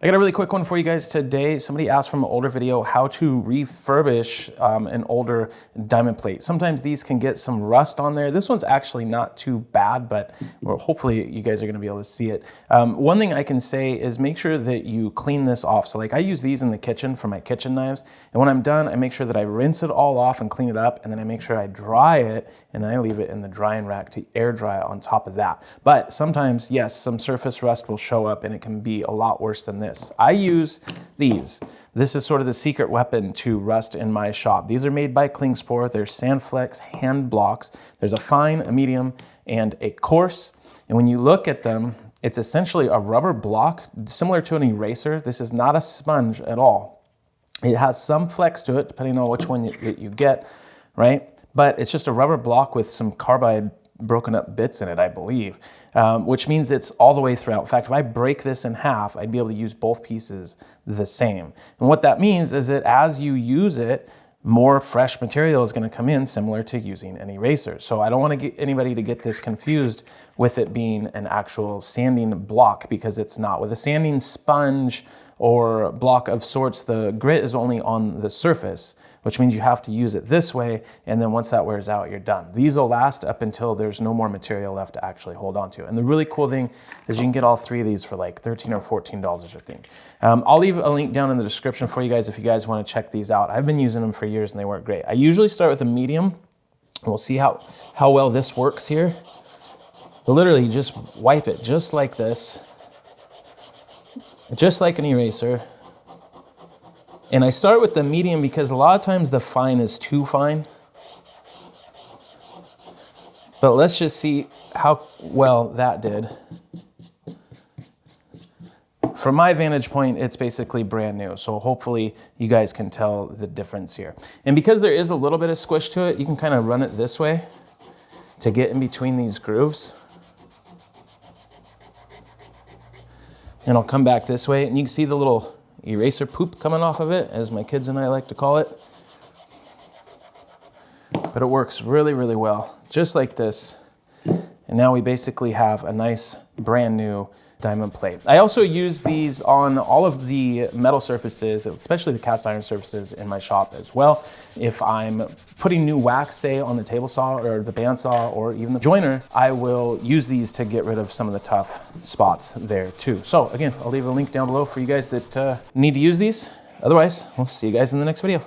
I got a really quick one for you guys today. Somebody asked from an older video how to refurbish an older diamond plate. Sometimes these can get some rust on there. This one's actually not too bad, but hopefully you guys are gonna be able to see it. One thing I can say is make sure that you clean this off. So like I use these in the kitchen for my kitchen knives. And when I'm done, I make sure that I rinse it all off and clean it up. And then I make sure I dry it and I leave it in the drying rack to air dry on top of that. But sometimes, yes, some surface rust will show up and it can be a lot worse than this. I use these. This is sort of the secret weapon to rust in my shop. These are made by Klingspor. They're SandFlex hand blocks. There's a fine, a medium, and a coarse. And when you look at them, it's essentially a rubber block similar to an eraser. This is not a sponge at all. It has some flex to it depending on which one you get, right? But it's just a rubber block with some carbide broken up bits in it, I believe, which means it's all the way throughout. In fact, if I break this in half, I'd be able to use both pieces the same. And what that means is that as you use it, more fresh material is going to come in, similar to using an eraser. So I don't want to get anybody to get this confused with it being an actual sanding block, because it's not. With a sanding sponge or block of sorts, the grit is only on the surface, which means you have to use it this way, and then once that wears out, you're done. These will last up until there's no more material left to actually hold on to. And the really cool thing is you can get all three of these for like $13 or $14, I think. I'll leave a link down in the description for you guys if you guys want to check these out. I've been using them for years and they work great. I usually start with a medium. We'll see how well this works here. But literally just wipe it just like this, just like an eraser. And I start with the medium because a lot of times the fine is too fine. But let's just see how well that did. From my vantage point, it's basically brand new. So hopefully you guys can tell the difference here. And because there is a little bit of squish to it, you can kind of run it this way to get in between these grooves. And I'll come back this way and you can see the little eraser poop coming off of it, as my kids and I like to call it. But it works really, really well, just like this. And now we basically have a nice brand new diamond plate. I also use these on all of the metal surfaces, especially the cast iron surfaces in my shop as well. If I'm putting new wax, say, on the table saw or the bandsaw or even the joiner, I will use these to get rid of some of the tough spots there too. So again, I'll leave a link down below for you guys that need to use these. Otherwise, we'll see you guys in the next video.